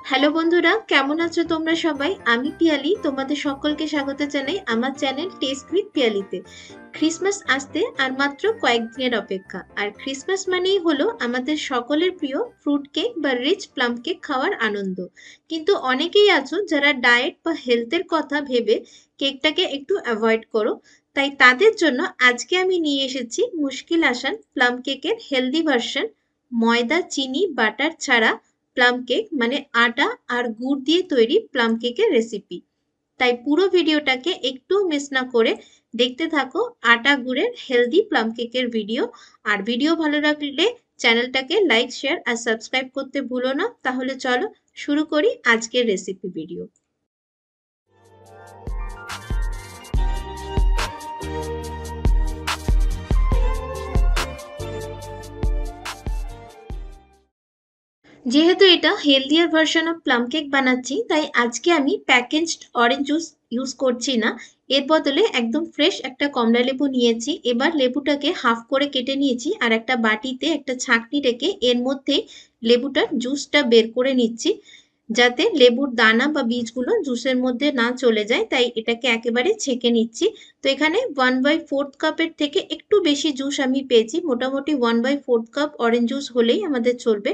Hello বন্ধুরা, কেমন আছো তোমরা সবাই? আমি পিয়ালি, তোমাদের সকলকে স্বাগত জানাই আমার চ্যানেল টেস্ট উইথ পিয়ালিতে। ক্রিসমাস আসতে আর মাত্র কয়েকদিনের অপেক্ষা, আর ক্রিসমাস মানেই হলো আমাদের সকলের প্রিয় ফ্রুট কেক বা রিচ প্লাম কেক খাওয়ার আনন্দ। কিন্তু অনেকেই আছো যারা ডায়েট বা হেলথের কথা ভেবে কেকটাকে একটু অ্যাভয়েড করো। তাই তাদের জন্য আজকে আমি নিয়ে এসেছি মুশকিল আসান প্লাম কেকের হেলদি ভার্সন, ময়দা, চিনি, বাটার ছাড়া প্লাম কেক, মানে আটা আর গুড় দিয়ে তৈরি প্লাম কেকের রেসিপি। তাই পুরো ভিডিওটাকে একটু মিস না করে দেখতে থাকো আটা গুড়ের হেলদি প্লাম কেকের ভিডিও। আর ভিডিও ভালো লাগলে চ্যানেলটাকে লাইক, শেয়ার আর সাবস্ক্রাইব করতে ভুলো না। তাহলে চলো শুরু করি আজকের রেসিপি ভিডিও। যেহেতু এটা healthier version of plum cake বানাচ্ছি, তাই আজকে আমি প্যাকেজড অরেঞ্জ জুস ইউজ করছি না। এর বদলে একদম ফ্রেশ একটা কমলা লেবু নিয়েছি। এবার লেবুটাকে হাফ করে কেটে নিয়েছি আর একটা বাটিতে একটা ছাঁকনি রেখে এর মধ্যে লেবুটার জুসটা বের করে নিচ্ছি, যাতে লেবুর দানা বা বীজগুলো জুসের মধ্যে না চলে যায়। তাই এটাকে একেবারে ছেঁকে নিচ্ছি। তো এখানে 1/4 কাপের থেকে একটু বেশি জুস আমি পেয়েছি, মোটামুটি 1/4 কাপ অরেঞ্জ জুস হলেই আমাদের চলবে।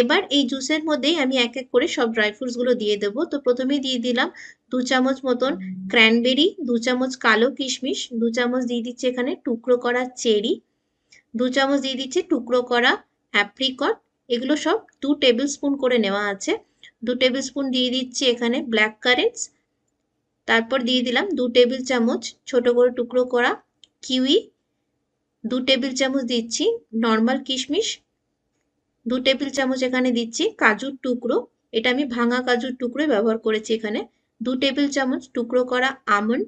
এবার এই জুসের মধ্যেই আমি এক এক করে সব ড্রাই ফ্রুটস গুলো দিয়ে দেবো। তো প্রথমে দিয়ে দিলাম 2 চামচ মতন ক্র্যানবেরি, 2 চামচ কালো কিশমিশ, 2 চামচ দিয়ে দিচ্ছি এখানে টুকরো করা চেরি, 2 চামচ দিয়ে দিচ্ছি টুকরো করা অ্যাপ্রিকট। এগুলো সব 2 টেবিল স্পুন করে নেওয়া আছে। 2 টেবিল স্পুন দিয়ে দিচ্ছি এখানে ব্ল্যাক কারেন্টস। তারপর দিয়ে দিলাম 2 টেবিল চামচ ছোট করে টুকরো করা কিউই, 2 টেবিল চামচ দিচ্ছি নর্মাল কিশমিশ, 2 টেবিল চামচ এখানে দিচ্ছি কাজুর টুকরো। এটা আমি ভাঙা কাজুর টুকরো ব্যবহার করেছি এখানে। 2 টেবিল চামচ টুকরো করা আমন্ড,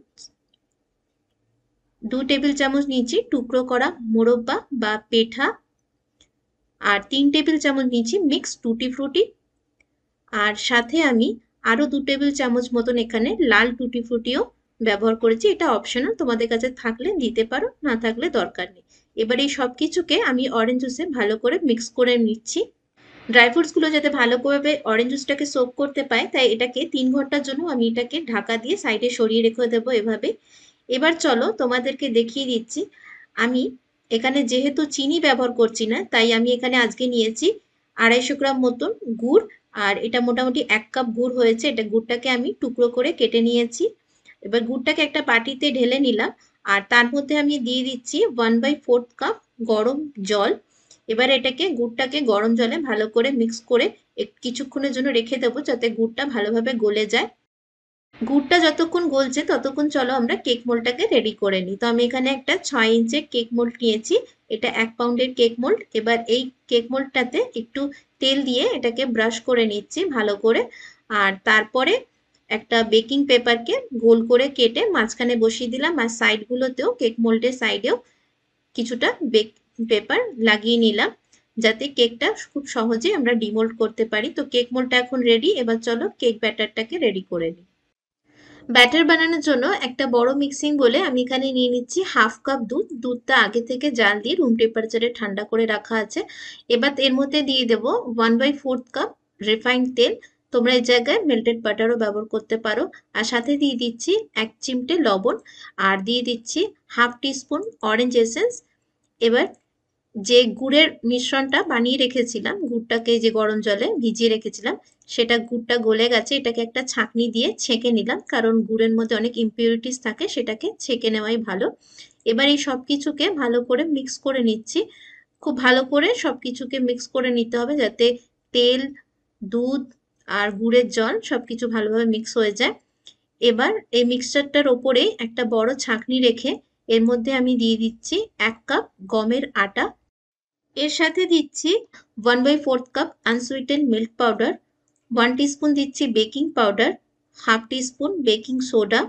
2 টেবিল চামচ নিচ্ছি টুকরো করা মোরব্বা বা পেঠা, আর 3 টেবিল চামচ নিচ্ছি মিক্সড টুটি ফ্রুটি। আর সাথে আমি আরো 2 টেবিল চামচ মতন এখানে লাল টুটি ফ্রুটিও ব্যবহার করেছি। এটা অপশনাল, তোমাদের কাছে থাকলে দিতে পারো, না থাকলে দরকার নেই। এবার এই সব কিছুকে আমি অরেঞ্জ জুসে ভালো করে মিক্স করে নিচ্ছি। ড্রাই ফ্রুটস গুলো যাতে ভালোভাবে অরেঞ্জ জুসটাকে সোক করতে পায়, তাই এটাকে 3 ঘন্টার জন্য আমি এটাকে ঢাকা দিয়ে সাইডে সরিয়ে রেখে দেবো এভাবে। এবার চলো তোমাদেরকে দেখিয়ে দিচ্ছি। আমি এখানে যেহেতু চিনি ব্যবহার করছি না, তাই আমি এখানে আজকে নিয়েছি 250 গ্রাম মতন গুড়। আর এটা মোটামুটি 1 কাপ গুড় হয়েছে। এটা গুড়টাকে আমি টুকরো করে কেটে নিয়েছি। এবার গুড়টাকে একটা বাটিতে ঢেলে নিলাম। আর তার মধ্যে আমি দিয়ে দিচ্ছি 1/4 কাপ গরম জল। এবার এটাকে গুড়টাকে গরম জলে ভালো করে মিক্স করে কিছুক্ষণের জন্য রেখে দেবো, যাতে গুড়টা ভালোভাবে গলে যায়। গুড়টা যতক্ষণ গলছে ততক্ষণ চলো আমরা কেক মোল্ডটাকে রেডি করে নিই। তো আমি এখানে একটা 6 ইঞ্চের কেক মোল্ড নিয়েছি। এটা 1 পাউন্ডের কেক মোল্ড। এবার এই কেক মোল্ডটাতে একটু তেল দিয়ে এটাকে ব্রাশ করে নিচ্ছি ভালো করে। আর তারপরে একটা বেকিং পেপারকে গোল করে কেটে মাঝখানে বসিয়ে দিলাম, আর সাইডগুলোতেও কেক মোল্ডের সাইডেও কিছুটা বেকিং পেপার লাগিয়ে নিলাম, যাতে কেকটা খুব সহজে আমরা ডিমোল্ড করতে পারি। তো কেক মোল্ডটা এখন রেডি। এবার চলো কেক ব্যাটারটাকে রেডি করে নিই। ব্যাটার বানানোর জন্য একটা বড় মিক্সিং বলে আমি এখানে নিয়ে নিচ্ছি হাফ কাপ দুধ। দুধটা আগে থেকে জাল দিয়ে রুম টেম্পারেচারে ঠান্ডা করে রাখা আছে। এবার এর মধ্যে দিয়ে দেবো 1/4 কাপ রিফাইন্ড তেল। তোমরা এই জায়গায় মেল্টেড বাটারও ব্যবহার করতে পারো। আর সাথে দিয়ে দিচ্ছি 1 চিমটে লবণ, আর দিয়ে দিচ্ছি হাফ টিস্পুন অরেঞ্জ এসেন্স। এবার যে গুড়ের মিশ্রণটা বানিয়ে রেখেছিলাম, গুড়টাকে যে গরম জলে ভিজিয়ে রেখেছিলাম, সেটা গুড়টা গলে গেছে। এটাকে একটা ছাঁকনি দিয়ে ছেঁকে নিলাম, কারণ গুড়ের মধ্যে অনেক ইম্পিউরিটিস থাকে, সেটাকে ছেঁকে নেওয়াই ভালো। এবার এই সব কিছুকে ভালো করে মিক্স করে নিচ্ছি। খুব ভালো করে সব কিছুকে মিক্স করে নিতে হবে, যাতে তেল, দুধ আর গুড়ের জল সবকিছু ভালোভাবে মিক্স হয়ে যায়। এবার এই মিক্সচারটার ওপরে একটা বড় ছাঁকনি রেখে এর মধ্যে আমি দিয়ে দিচ্ছি 1 কাপ গমের আটা। এর সাথে দিচ্ছি 1/4 cup unsweetened milk powder, 1 teaspoon দিচ্ছি baking powder, half teaspoon baking soda,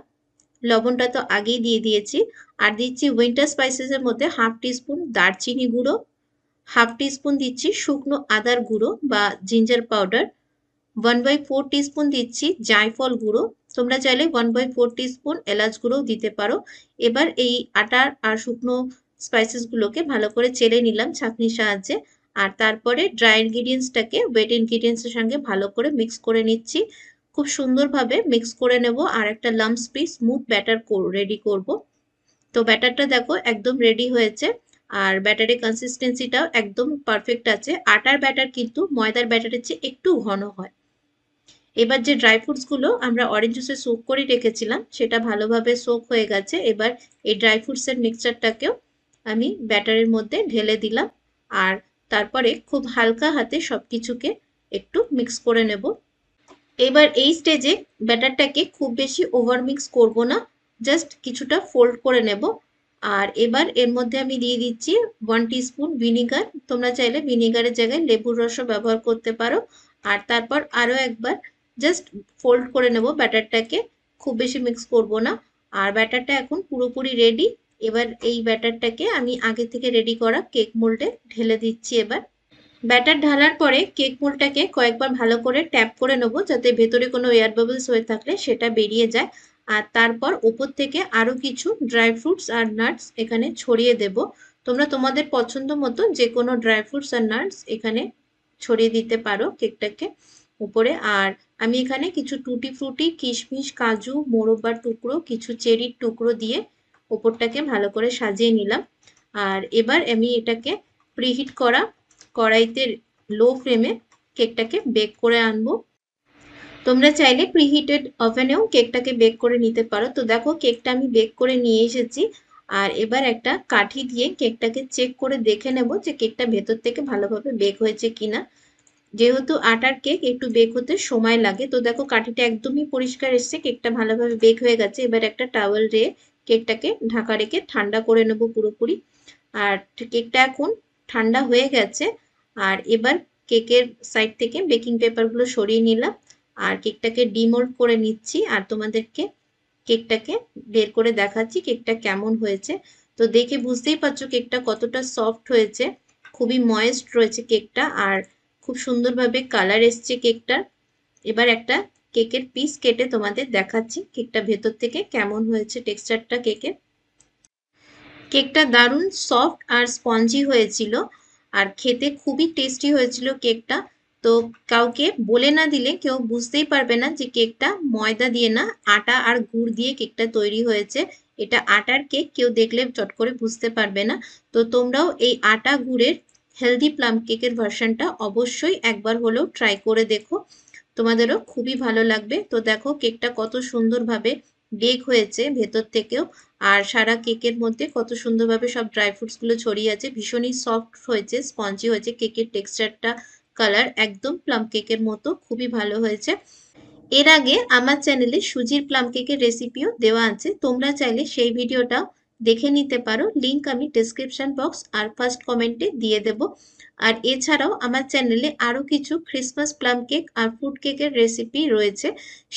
লবণটা তো আগেই দিয়ে দিয়েছি। আর দিচ্ছি উইন্টার স্পাইসেসের মধ্যে হাফ টিস্পুন দারচিনি গুঁড়ো, হাফ টিস্পুন দিচ্ছি শুকনো আদার গুঁড়ো বা জিঞ্জার পাউডার, 1/4 টিস্পুন দিচ্ছি জায়ফল গুঁড়ো। তোমরা চাইলে 1/4 টিস্পুন এলাচ গুঁড়োও দিতে পারো। এবার এই আটা আর শুকনো স্পাইসেস গুলোকে ভালো করে চেলে নিলাম ছাঁকনির সাহায্যে। আর তারপরে ড্রাই ইনগ্রিডিয়েন্টসটাকে ওয়েট ইনগ্রিডিয়েন্টসের সঙ্গে ভালো করে মিক্স করে নিচ্ছি। খুব সুন্দরভাবে মিক্স করে নেব আর একটা lumps free smooth batter ready করব। তো ব্যাটারটা দেখো একদম রেডি হয়েছে আর ব্যাটারের কনসিস্টেন্সিটাও একদম পারফেক্ট আছে। আটার ব্যাটার কিন্তু ময়দার ব্যাটারের চেয়ে একটু ঘন হয়। এবার যে ড্রাই ফ্রুটসগুলো আমরা অরেঞ্জ জুসে সোক করে রেখেছিলাম সেটা ভালোভাবে সোক হয়ে গেছে। এবার এই ড্রাই ফ্রুটসের মিক্সচারটাকেও আমি ব্যাটারের মধ্যে ঢেলে দিলাম আর তারপরে খুব হালকা হাতে সবকিছুকে একটু মিক্স করে নেব। এবার এই স্টেজে ব্যাটারটাকে খুব বেশি ওভার মিক্স করব না, জাস্ট কিছুটা ফোল্ড করে নেব। আর এবার এর মধ্যে আমি দিয়ে দিচ্ছি 1 টিস্পুন ভিনিগার। তোমরা চাইলে ভিনিগারের জায়গায় লেবুর রসও ব্যবহার করতে পারো। আর তারপর আরও একবার জাস্ট ফোল্ড করে নেব ব্যাটারটাকে, খুব বেশি মিক্স করব না। আর ব্যাটারটা এখন পুরোপুরি রেডি। এবার এই ব্যাটারটাকে আমি আগে থেকে রেডি করা কেক মোল্ডে ঢেলে দিচ্ছি। এবার ব্যাটার ঢালার পরে কেক মোল্ডটাকে কয়েকবার ভালো করে ট্যাপ করে নেবো যাতে ভেতরে কোনো এয়ার বাবলস হয়ে থাকলে সেটা বেরিয়ে যায়। আর তারপর ওপর থেকে আরও কিছু ড্রাই ফ্রুটস আর নাটস এখানে ছড়িয়ে দেব। তোমরা তোমাদের পছন্দ মতো যে কোনো ড্রাই ফ্রুটস আর নাটস এখানে ছড়িয়ে দিতে পারো কেকটাকে উপরে। আর আমি এখানে কিছু টুটি ফ্রুটি, কিশমিশ, কাজু, মোরব্বার টুকরো, কিছু চেরির টুকরো দিয়ে ওপরটাকে ভালো করে সাজিয়ে নিলাম। আর এবার আমি এটাকে প্রিহিট করা কড়াইতে লো ফ্লেমে কেকটাকে বেক করে আনবো। তোমরা চাইলে প্রিহিটেড ওভেনেও কেকটাকে বেক করে নিতে পারো। তো দেখো কেকটা আমি বেক করে নিয়ে এসেছি আর এবার একটা কাঠি দিয়ে কেকটাকে চেক করে দেখে নেব যে কেকটা ভেতর থেকে ভালোভাবে বেক হয়েছে কিনা। যেহেতু আটার কেক একটু বেক হতে সময় লাগে, তো দেখো কাঠিটা একদমই পরিষ্কার এসছে, কেকটা ভালোভাবে বেক হয়ে গেছে। এবার একটা টাওয়েল দিয়ে কেকটাকে ঢাকা রেখে ঠান্ডা করে নেব পুরোপুরি। আর কেকটা এখন ঠান্ডা হয়ে গেছে। আর এবার কেকের সাইড থেকে বেকিং পেপারগুলো সরিয়ে নিলাম আর কেকটাকে ডিমোল্ড করে নিচ্ছি আর তোমাদেরকে কেকটাকে বের করে দেখাচ্ছি কেকটা কেমন হয়েছে। তো দেখে বুঝতেই পারছো কেকটা কতটা সফট হয়েছে, খুবই ময়েস্ট রয়েছে কেকটা আর খুব সুন্দরভাবে কালার এসছে কেকটার। এবার একটা কেকের পিস কেটে তোমাদের দেখাচ্ছি কেকটা ভেতর থেকে কেমন হয়েছে টেক্সচারটা কেকের। কেকটা দারুণ সফট আর স্পঞ্জি হয়েছিল আর খেতে খুবই টেস্টি হয়েছিল কেকটা। তো কাউকে বলে না দিলে কেউ বুঝতেই পারবে না যে কেকটা ময়দা দিয়ে না, আটা আর গুড় দিয়ে কেকটা তৈরি হয়েছে। এটা আটার কেক, কেউ দেখলে চট করে বুঝতে পারবে না। তো তোমরাও এই আটা গুড়ের হেলদি প্লাম কেকের ভার্সনটা অবশ্যই একবার হলেও ট্রাই করে দেখো, তোমাদেরও খুবই ভালো লাগবে। তো দেখো কেকটা কত সুন্দরভাবে বেক হয়েছে ভেতর থেকেও আর সারা কেকের মধ্যে কত সুন্দরভাবে সব ড্রাই ফ্রুটস গুলো ছড়িয়ে আছে, ভীষণই সফট হয়েছে, স্পঞ্জি হয়েছে। কেকের টেক্সচারটা, কালার একদম প্লাম কেকের মতো, খুবই ভালো হয়েছে। এর আগে আমার চ্যানেলে সুজির প্লাম কেকের রেসিপিও দেওয়া আছে, তোমরা চাইলে সেই ভিডিওটা দেখে নিতে পারো। লিংক আমি ডেসক্রিপশন বক্স আর ফার্স্ট কমেন্টে দিয়ে দেব। আর এছাড়াও আমার চ্যানেলে আরও কিছু ক্রিসমাস প্লাম কেক আর ফ্রুট কেকের রেসিপি রয়েছে,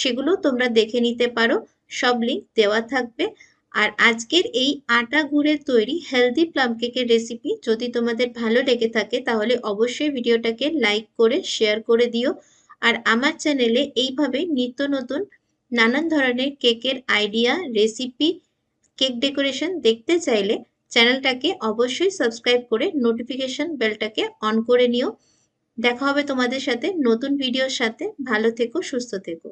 সেগুলো তোমরা দেখে নিতে পারো, সব লিংক দেওয়া থাকবে। আর আজকের এই আটা গুড়ের তৈরি হেলদি প্লাম কেকের রেসিপি যদি তোমাদের ভালো লেগে থাকে তাহলে অবশ্যই ভিডিওটাকে লাইক করে শেয়ার করে দিও। আর আমার চ্যানেলে এইভাবে নিত্য নতুন নানান ধরনের কেকের আইডিয়া, রেসিপি, কেক ডেকোরেশন দেখতে চাইলে চ্যানেলটাকে অবশ্যই সাবস্ক্রাইব করে নোটিফিকেশন বেলটাকে অন করে নিও। দেখা হবে তোমাদের সাথে নতুন ভিডিওর সাথে। ভালো থেকো, সুস্থ থেকো।